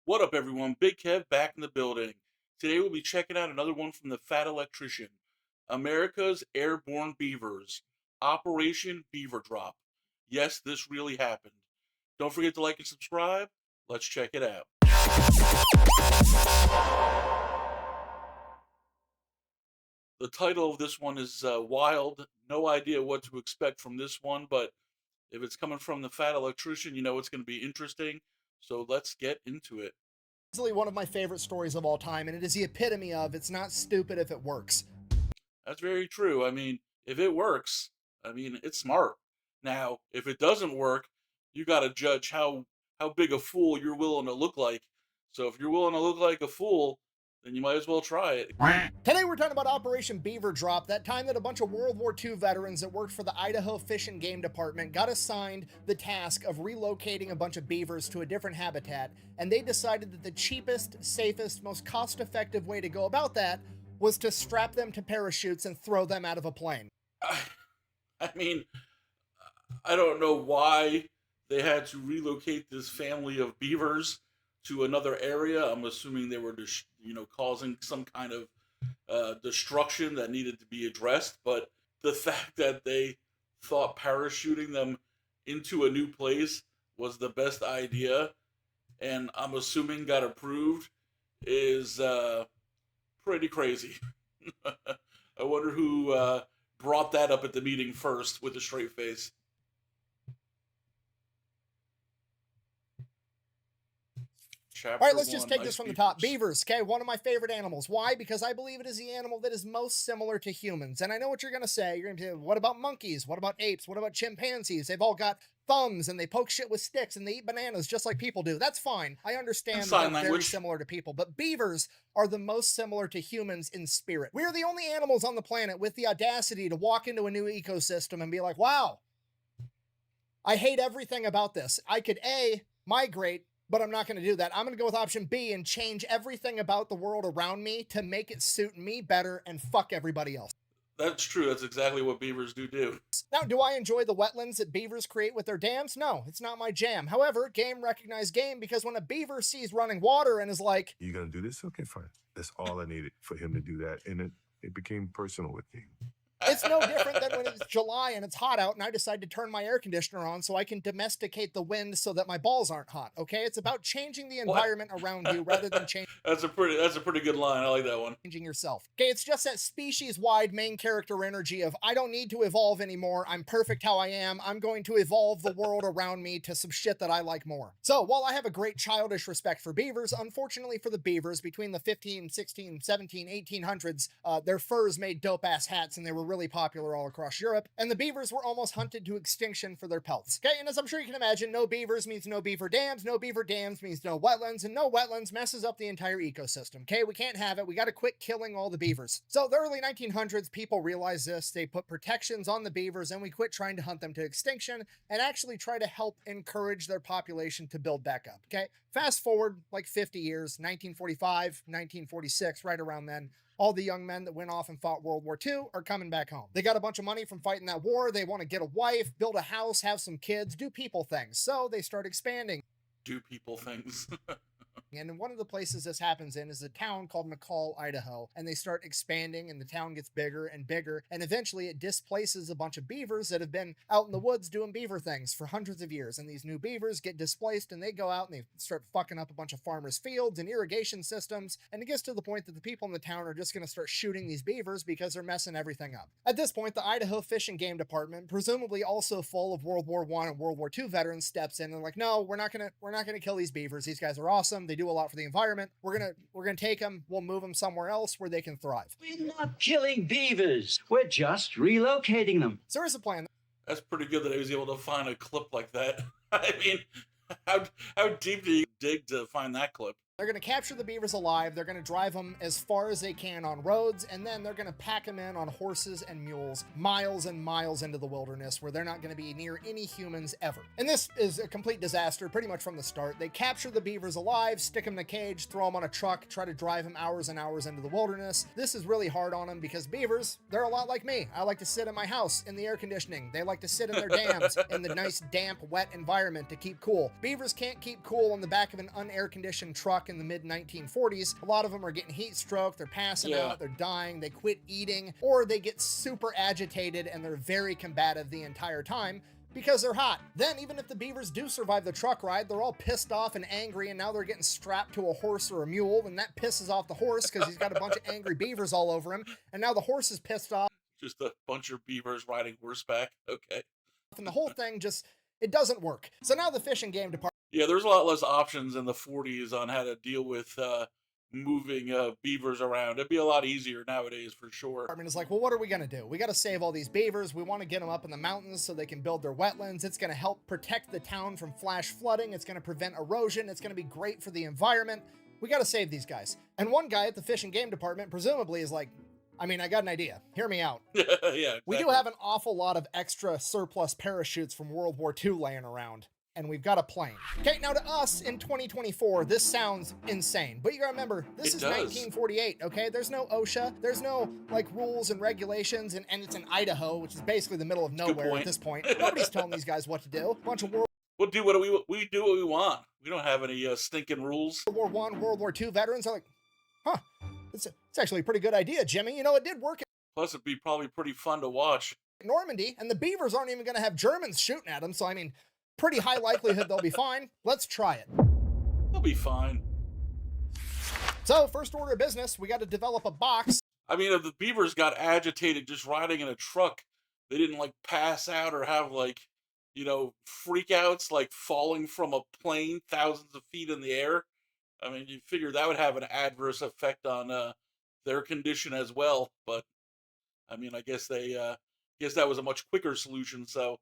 What up, everyone? Big Kev back in the building. Today we'll be checking out another one from the Fat Electrician, America's Airborne Beavers, Operation Beaver Drop. Yes, this really happened. Don't forget to like and subscribe. Let's check it out. The title of this one is wild. No idea what to expect from this one, but if it's coming from the Fat Electrician, you know it's going to be interesting. So let's get into it. Easily one of my favorite stories of all time, and it is the epitome of it's not stupid if it works. That's very true. If it works, it's smart. Now, if it doesn't work, you got to judge how big a fool you're willing to look like. So if you're willing to look like a fool, then you might as well try it. Today we're talking about Operation Beaver Drop, that time that a bunch of World War II veterans that worked for the Idaho Fish and Game Department got assigned the task of relocating a bunch of beavers to a different habitat, and they decided that the cheapest, safest, most cost-effective way to go about that was to strap them to parachutes and throw them out of a plane. I mean, I don't know why they had to relocate this family of beavers to another area. I'm assuming they were just, causing some kind of destruction that needed to be addressed. But the fact that they thought parachuting them into a new place was the best idea, and I'm assuming got approved, is pretty crazy. I wonder who brought that up at the meeting first with a straight face. All right, let's just take this from the top. Beavers, okay, one of my favorite animals. Why? Because I believe it is the animal that is most similar to humans. And I know what you're going to say. You're going to say, what about monkeys? What about apes? What about chimpanzees? They've all got thumbs and they poke shit with sticks and they eat bananas just like people do. That's fine. I understand that they're very similar to people. But beavers are the most similar to humans in spirit. We are the only animals on the planet with the audacity to walk into a new ecosystem and be like, wow, I hate everything about this. I could A, migrate, but I'm not going to do that. I'm going to go with option B and change everything about the world around me to make it suit me better and fuck everybody else. That's true. That's exactly what beavers do. Now, do I enjoy the wetlands that beavers create with their dams? No, it's not my jam. However, game recognized game, because when a beaver sees running water and is like, "You gonna do this? Okay, fine." That's all I needed for him to do that. And it became personal with me. It's no different than when it's July and it's hot out and I decide to turn my air conditioner on so I can domesticate the wind so that my balls aren't hot, okay? It's about changing the environment around you rather than changing... That's a pretty good line. I like that one. ...changing yourself. Okay, it's just that species-wide main character energy of, I don't need to evolve anymore. I'm perfect how I am. I'm going to evolve the world around me to some shit that I like more. So, while I have a great childish respect for beavers, unfortunately for the beavers, between the 15, 16, 17, 1800s, their furs made dope-ass hats and they were really popular all across Europe, and the beavers were almost hunted to extinction for their pelts. Okay, and as I'm sure you can imagine, no beavers means no beaver dams means no wetlands, and no wetlands messes up the entire ecosystem. Okay, we can't have it. We got to quit killing all the beavers. So the early 1900s, people realized this. They put protections on the beavers, and we quit trying to hunt them to extinction and actually try to help encourage their population to build back up. Okay, fast forward like 50 years, 1945, 1946, right around then. All the young men that went off and fought World War II are coming back home. They got a bunch of money from fighting that war. They want to get a wife, build a house, have some kids, do people things. So they start expanding. Do people things. And one of the places this happens in is a town called McCall, Idaho, and they start expanding and the town gets bigger and bigger, and eventually it displaces a bunch of beavers that have been out in the woods doing beaver things for hundreds of years, and these new beavers get displaced and they go out and they start fucking up a bunch of farmers' fields and irrigation systems, and it gets to the point that the people in the town are just going to start shooting these beavers because they're messing everything up. At this point, the Idaho Fish and Game Department, presumably also full of World War I and World War II veterans, steps in and like, no, we're not gonna kill these beavers. These guys are awesome. They do a lot for the environment. We're gonna take them. We'll move them somewhere else where they can thrive. We're not killing beavers. We're just relocating them. So here's the plan. That's pretty good that I was able to find a clip like that. How deep do you dig to find that clip? They're going to capture the beavers alive, they're going to drive them as far as they can on roads, and then they're going to pack them in on horses and mules miles and miles into the wilderness where they're not going to be near any humans ever. And this is a complete disaster pretty much from the start. They capture the beavers alive, stick them in a cage, throw them on a truck, try to drive them hours and hours into the wilderness. This is really hard on them because beavers, they're a lot like me. I like to sit in my house in the air conditioning. They like to sit in their dams in the nice, damp, wet environment to keep cool. Beavers can't keep cool on the back of an unair-conditioned truck in the mid-1940s. A lot of them are getting heat stroke, they're passing out, they're dying, they quit eating, or they get super agitated and they're very combative the entire time because they're hot. Then, even if the beavers do survive the truck ride, they're all pissed off and angry, and now they're getting strapped to a horse or a mule, and that pisses off the horse because he's got a bunch of angry beavers all over him, and now the horse is pissed off. Just a bunch of beavers riding horseback. Okay. And the whole thing just, it doesn't work. So now the fish and game department. Yeah, there's a lot less options in the 40s on how to deal with moving beavers around. It'd be a lot easier nowadays for sure. Is like, well, what are we going to do? We got to save all these beavers. We want to get them up in the mountains so they can build their wetlands. It's going to help protect the town from flash flooding. It's going to prevent erosion. It's going to be great for the environment. We got to save these guys. And one guy at the fish and game department presumably is like, I got an idea. Hear me out. Yeah, exactly. We do have an awful lot of extra surplus parachutes from World War II laying around, and we've got a plane. Okay, now to us in 2024, this sounds insane, but you gotta remember, this is 1948, okay? There's no OSHA, there's no like rules and regulations, and it's in Idaho, which is basically the middle of nowhere at this point. Nobody's telling these guys what to do. A bunch of We'll do what we do what we want. We don't have any stinking rules. World War I, World War II veterans are like, huh, it's actually a pretty good idea, Jimmy. You know, it did work. Plus, it'd be probably pretty fun to watch. Normandy, and the beavers aren't even going to have Germans shooting at them, so pretty high likelihood they'll be fine. Let's try it. They'll be fine. So, first order of business, we got to develop a box. If the beavers got agitated just riding in a truck, they didn't like pass out or have like, freakouts like falling from a plane thousands of feet in the air. You figure that would have an adverse effect on their condition as well. But I guess that was a much quicker solution. So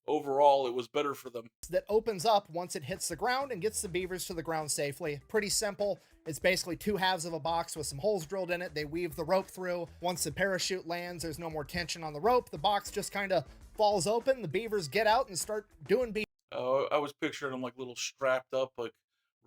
overall, it was better for them. That opens up once it hits the ground and gets the beavers to the ground safely. Pretty simple. It's basically two halves of a box with some holes drilled in it. They weave the rope through. Once the parachute lands, there's no more tension on the rope. The box just kind of falls open. The beavers get out and start doing beaver. Oh, I was picturing them like little strapped up like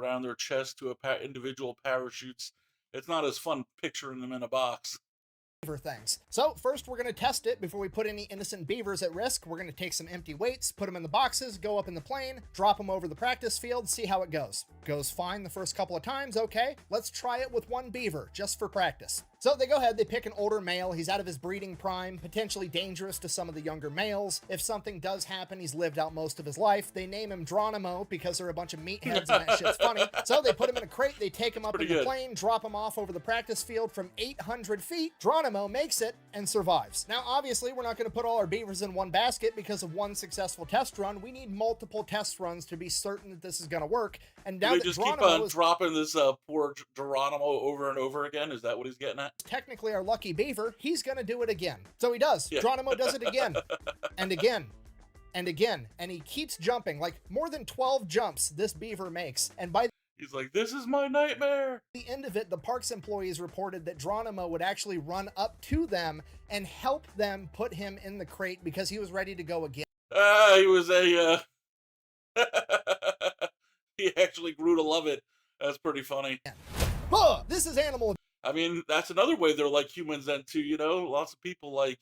around their chest to individual parachutes. It's not as fun picturing them in a box. Things. So first we're going to test it before we put any innocent beavers at risk. We're going to take some empty weights, put them in the boxes, go up in the plane, drop them over the practice field, see how it goes. Goes fine the first couple of times, okay. Let's try it with one beaver, just for practice. So they go ahead, they pick an older male, he's out of his breeding prime, potentially dangerous to some of the younger males. If something does happen, he's lived out most of his life. They name him 𝐿𝐺𝐻𝐼 because they're a bunch of meatheads and that shit's funny. So they put him in a crate, they take him up in the plane, drop him off over the practice field from 800 feet. 𝐺𝐻𝐼 makes it and survives. Now, obviously, we're not going to put all our beavers in one basket because of one successful test run. We need multiple test runs to be certain that this is going to work. And now they just keep on dropping this poor 𝐺𝐻𝐼 over and over again. Is that what he's getting at? Technically our lucky beaver, he's going to do it again. So he does. Yeah. 𝐺𝐻𝐼 does it again and again and again. And he keeps jumping, like more than 12 jumps this beaver makes. And by he's like, this is my nightmare. At the end of it, the parks employees reported that 𝐺𝐻𝐼 would actually run up to them and help them put him in the crate because he was ready to go again. He was he actually grew to love it. That's pretty funny. This is animal. That's another way they're like humans then too, Lots of people like,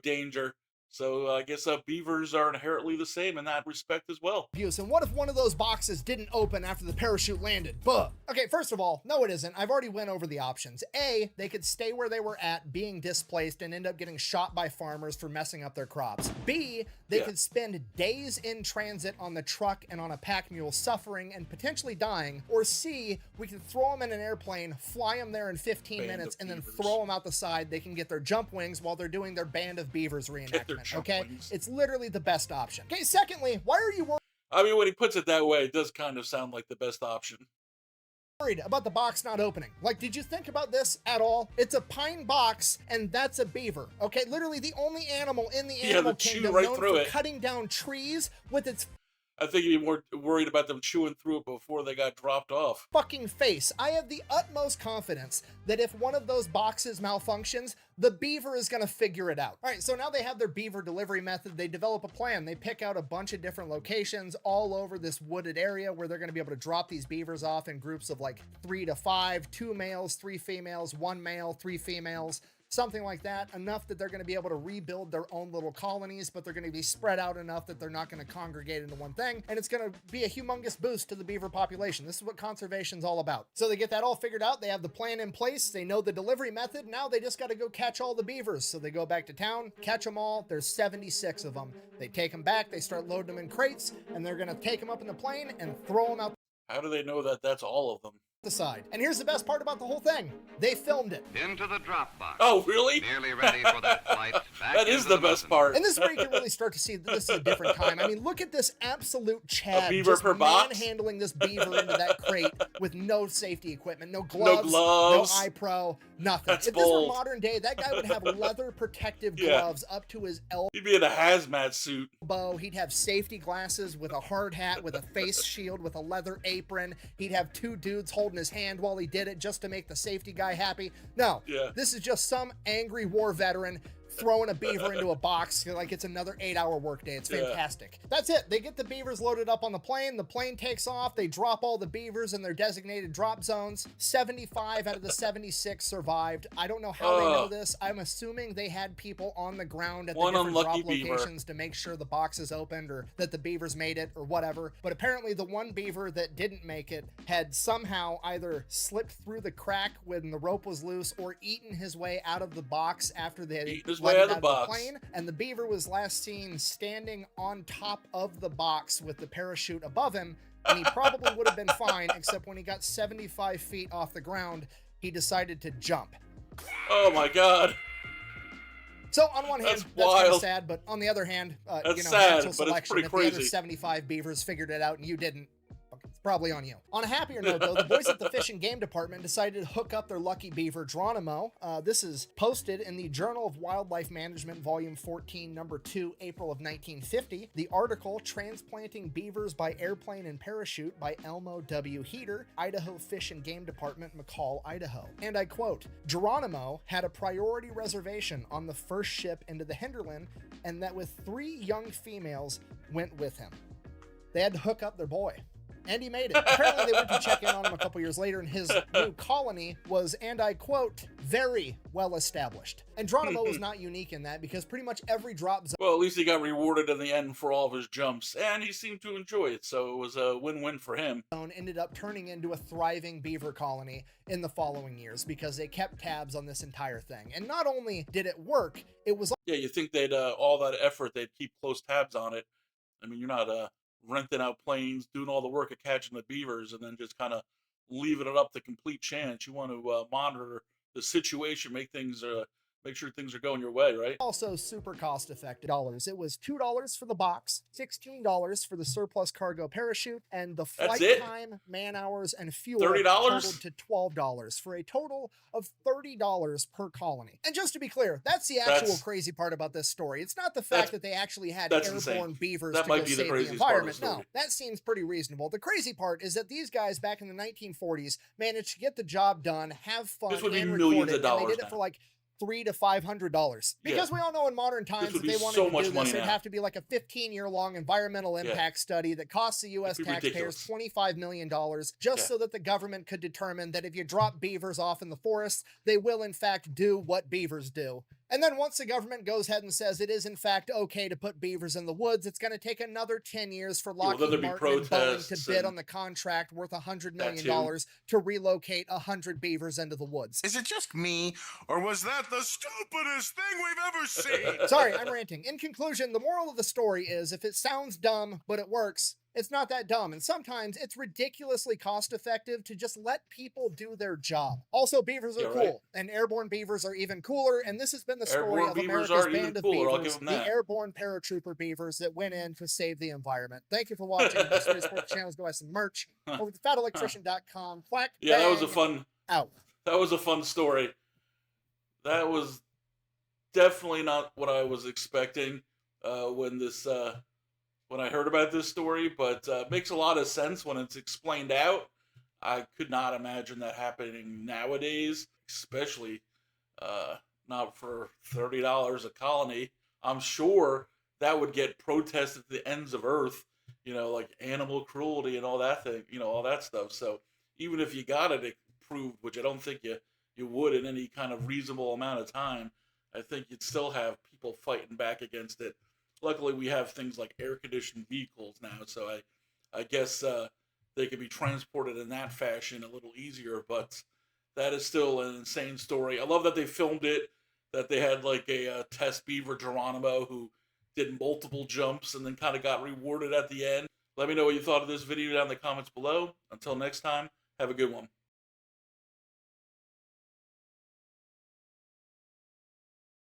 danger. So I guess beavers are inherently the same in that respect as well. And what if one of those boxes didn't open after the parachute landed? Okay, first of all, no it isn't. I've already went over the options. A, they could stay where they were at, being displaced, and end up getting shot by farmers for messing up their crops. B, they could spend days in transit on the truck and on a pack mule suffering and potentially dying. Or C, we could throw them in an airplane, fly them there in 15 minutes, and then throw them out the side. They can get their jump wings while they're doing their Band of Beavers reenactment. Okay, it's literally the best option. Okay, secondly, why are you worried? When he puts it that way, it does kind of sound like the best option. Worried about the box not opening? Like, did you think about this at all? It's a pine box, and that's a beaver. Okay, literally the only animal in the animal kingdom known for cutting down trees with its I think you'd be more worried about them chewing through it before they got dropped off. Fucking face. I have the utmost confidence that if one of those boxes malfunctions, the beaver is going to figure it out. All right, so now they have their beaver delivery method. They develop a plan. They pick out a bunch of different locations all over this wooded area where they're going to be able to drop these beavers off in groups of like 3 to 5, 2 males, 3 females, 1 male, 3 females. Something like that, enough that they're going to be able to rebuild their own little colonies, but they're going to be spread out enough that they're not going to congregate into one thing, and it's going to be a humongous boost to the beaver population. This is what conservation's all about. So they get that all figured out, they have the plan in place, they know the delivery method, now they just got to go catch all the beavers. So they go back to town, catch them all, there's 76 of them. They take them back, they start loading them in crates, and they're going to take them up in the plane and throw them out How do they know that that's all of them? the side. And here's the best part about the whole thing. They filmed it. Into the drop box. Oh, really? Nearly ready for that flight. Back That is into the best mountain. part. And this is where you can really start to see that this is a different time. I mean, look at this absolute Chad beaver just per box? manhandling this beaver into that crate with no safety equipment, no gloves, no eye pro, nothing. That's If this were bold. modern day, that guy would have leather protective Yeah. gloves up to his He'd be in a hazmat suit. elbow. He'd have safety glasses with a hard hat, with a face shield, with a leather apron. He'd have 2 dudes holding his hand while he did it just to make the safety guy happy. No, Yeah. this is just some angry war veteran throwing a beaver into a box like it's another 8-hour workday. It's Yeah. fantastic. That's it. They get the beavers loaded up on the plane takes off, they drop all the beavers in their designated drop zones. 75 out of the 76 survived. I don't know how they know this. I'm assuming they had people on the ground at the One different unlucky drop beaver. locations to make sure the box is opened or that the beavers made it or whatever. But apparently the one beaver that didn't make it had somehow either slipped through the crack when the rope was loose or eaten his way out of the box after they had Eaten his let way it out of the box. plane. And the beaver was last seen standing on top of the box with the parachute above him. And he probably would have been fine, except when he got 75 feet off the ground, he decided to jump. Oh my god. So on one hand, That's that's kind of wild. sad, but on the other hand, That's sad, natural but it's selection. pretty If the other crazy. 75 beavers figured it out and you didn't, it's probably on you. On a happier note, though, the boys at the Fish and Game Department decided to hook up their lucky beaver, 𝐄𝐪𝐮𝐸. This is posted in the Journal of Wildlife Management, Volume 14, Number 2, April of 1950. The article, Transplanting Beavers by Airplane and Parachute by Elmo W. Heater, Idaho Fish and Game Department, McCall, Idaho. And I quote, 𝐄𝐪𝐻𝐸 had a priority reservation on the first ship into the Hinterland, and that with 3 young females went with him. They had to hook up their boy. And he made it. Apparently they went to check in on him a couple years later, and his new colony was, and I quote, very well established. And 𝐄𝐪𝐻𝐸 was not unique in that, because pretty much every drop Well, at least he got rewarded in the end for all of his jumps, and he seemed to enjoy it, so it was a win-win for him. zone ended up turning into a thriving beaver colony in the following years, because they kept tabs on this entire thing. And not only did it work, it was Yeah, you think they'd, all that effort, they'd keep close tabs on it. I mean, you're not, renting out planes, doing all the work of catching the beavers, and then just kind of leaving it up to complete chance. You want to monitor the situation, make sure things are going your way, right? also super cost effective. It was $2 for the box, $16 for the surplus cargo parachute, and the flight it? time, man hours, and fuel $30? totaled to $12 for a total of $30 per colony. And just to be clear, that's the actual That's- crazy part about this story. It's not the fact that they actually had that's airborne insane. beavers That to might go be the save the craziest part of the environment. No, story. that seems pretty reasonable. The crazy part is that these guys back in the 1940s managed to get the job done, have fun, This would be and millions record it, of dollars and they did it now. for like $300 to $500 because we all know in modern times would if they be wanted so to much do money this, it'd now. have to be like a 15-year-long environmental impact study that costs the U.S. It'd be taxpayers ridiculous. $25 million just so that the government could determine that if you drop beavers off in the forest, they will in fact do what beavers do. And then once the government goes ahead and says it is in fact okay to put beavers in the woods, it's going to take another 10 years for well, then Lockheed there'd be Martin and Boeing protests to bid and on the contract worth $100 that million to relocate 100 beavers into the woods. Is it just me, or was that the stupidest thing we've ever seen? Sorry, I'm ranting. In conclusion, the moral of the story is if it sounds dumb, but it works, it's not that dumb. And sometimes it's ridiculously cost effective to just let people do their job. Also, beavers are Yeah, cool, right. and airborne beavers are even cooler. And this has been the story Airborne of beavers America's are even band of cooler, I'll give beavers, them the that. airborne paratrooper beavers that went in to save the environment. Thank you for watching. Best way to support the channel is go buy some merch over at thefatelectrician.com. Quack, yeah, that was a bang, fun. out. That was a fun story. That was definitely not what I was expecting when this when I heard about this story, but it makes a lot of sense when it's explained out. I could not imagine that happening nowadays, especially not for $30 a colony. I'm sure that would get protested to the ends of earth, like animal cruelty and all that thing, all that stuff. So even if you got it approved, which I don't think you would in any kind of reasonable amount of time, I think you'd still have people fighting back against it. Luckily, we have things like air-conditioned vehicles now, so I guess they can be transported in that fashion a little easier, but that is still an insane story. I love that they filmed it, that they had like a test beaver, Geronimo, who did multiple jumps and then kind of got rewarded at the end. Let me know what you thought of this video down in the comments below. Until next time, have a good one.